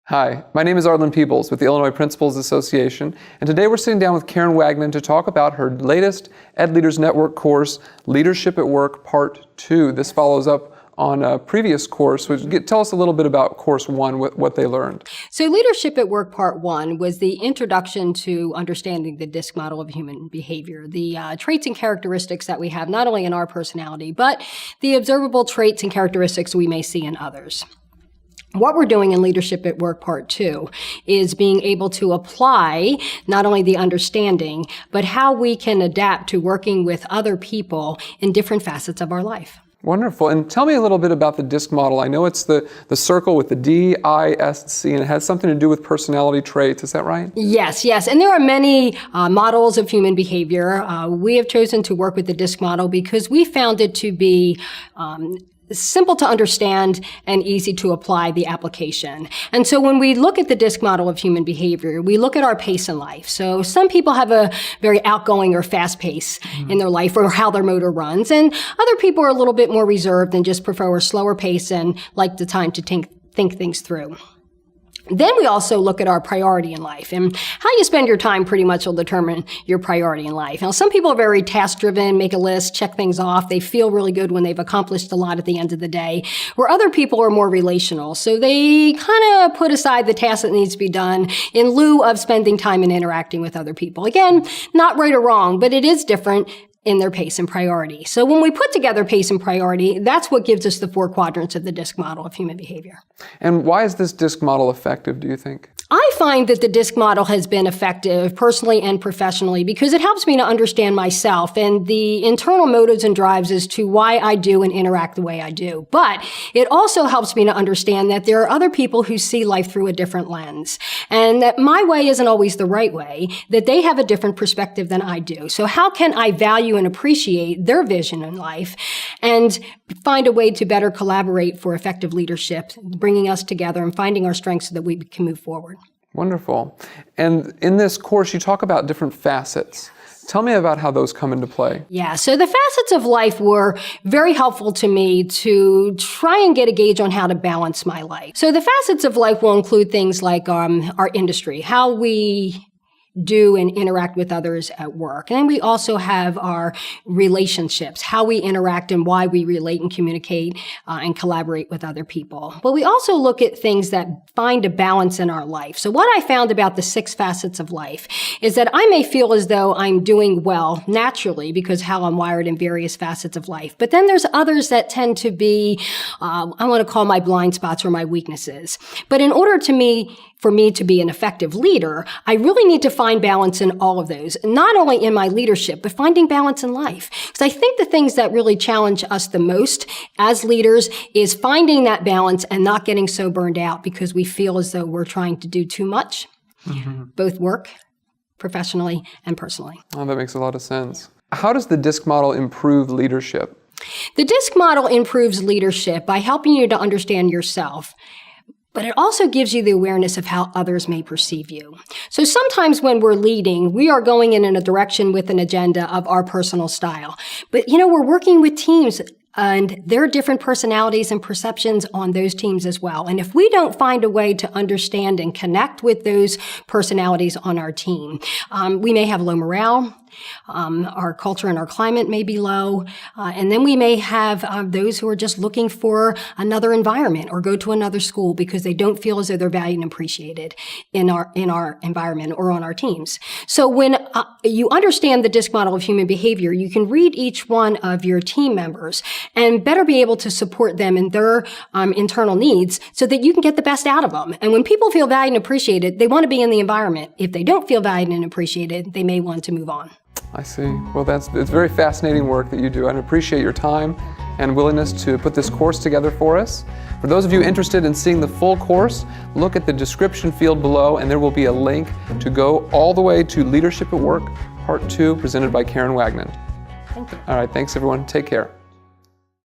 Hi, my name is Arlen Peebles with the Illinois Principals Association, and today we're sitting down with Karen Wagner to talk about her latest Ed Leaders Network course, Leadership at Work Part 2. This follows up on a previous course. Tell us a little bit about Course 1, what they learned. So Leadership at Work Part 1 was the introduction to understanding the DISC model of human behavior, the traits and characteristics that we have not only in our personality, but the observable traits and characteristics we may see in others. What we're doing in Leadership at Work Part 2 is being able to apply not only the understanding, but how we can adapt to working with other people in different facets of our life. Wonderful. And tell me a little bit about the DISC model. I know it's the circle with the D, I, S, C, and it has something to do with personality traits. Is that right? Yes. And there are many models of human behavior. We have chosen to work with the DISC model because we found it to be simple to understand and easy to apply the application. And so when we look at the DISC model of human behavior, we look at our pace in life. So some people have a very outgoing or fast pace in their life or how their motor runs. And other people are a little bit more reserved and just prefer a slower pace and like the time to think things through. Then we also look at our priority in life, and how you spend your time pretty much will determine your priority in life. Now, some people are very task-driven, make a list, check things off. They feel really good when they've accomplished a lot at the end of the day, where other people are more relational. So they kind of put aside the task that needs to be done in lieu of spending time and interacting with other people. Again, not right or wrong, but it is different in their pace and priority. So when we put together pace and priority, that's what gives us the 4 quadrants of the DISC model of human behavior. And why is this DISC model effective, do you think? I find that the DISC model has been effective personally and professionally because it helps me to understand myself and the internal motives and drives as to why I do and interact the way I do. But it also helps me to understand that there are other people who see life through a different lens and that my way isn't always the right way, that they have a different perspective than I do. So how can I value and appreciate their vision in life and find a way to better collaborate for effective leadership, bringing us together and finding our strengths so that we can move forward. Wonderful. And in this course, you talk about different facets. Tell me about how those come into play. Yeah, so the facets of life were very helpful to me to try and get a gauge on how to balance my life. So the facets of life will include things like our industry, how we do and interact with others at work. And then we also have our relationships, how we interact and why we relate and communicate and collaborate with other people. But we also look at things that find a balance in our life. So what I found about the 6 facets of life is that I may feel as though I'm doing well naturally because how I'm wired in various facets of life. But then there's others that tend to be, I want to call my blind spots or my weaknesses. But in order for me to be an effective leader, I really need to find balance in all of those, not only in my leadership, but finding balance in life. Because I think the things that really challenge us the most as leaders is finding that balance and not getting so burned out because we feel as though we're trying to do too much, both work, professionally, and personally. Oh, that makes a lot of sense. How does the DISC model improve leadership? The DISC model improves leadership by helping you to understand yourself. But it also gives you the awareness of how others may perceive you. So sometimes when we're leading, we are going in a direction with an agenda of our personal style. But, we're working with teams and there are different personalities and perceptions on those teams as well. And if we don't find a way to understand and connect with those personalities on our team, we may have low morale. Our culture and our climate may be low. And then we may have those who are just looking for another environment or go to another school because they don't feel as though they're valued and appreciated in our environment or on our teams. So when you understand the DISC model of human behavior, you can read each one of your team members and better be able to support them in their internal needs so that you can get the best out of them. And when people feel valued and appreciated, they want to be in the environment. If they don't feel valued and appreciated, they may want to move on. I see. Well, it's very fascinating work that you do. I appreciate your time and willingness to put this course together for us. For those of you interested in seeing the full course, look at the description field below and there will be a link to go all the way to Leadership at Work, Part 2, presented by Karen Wagner. Thank you. All right, thanks everyone. Take care.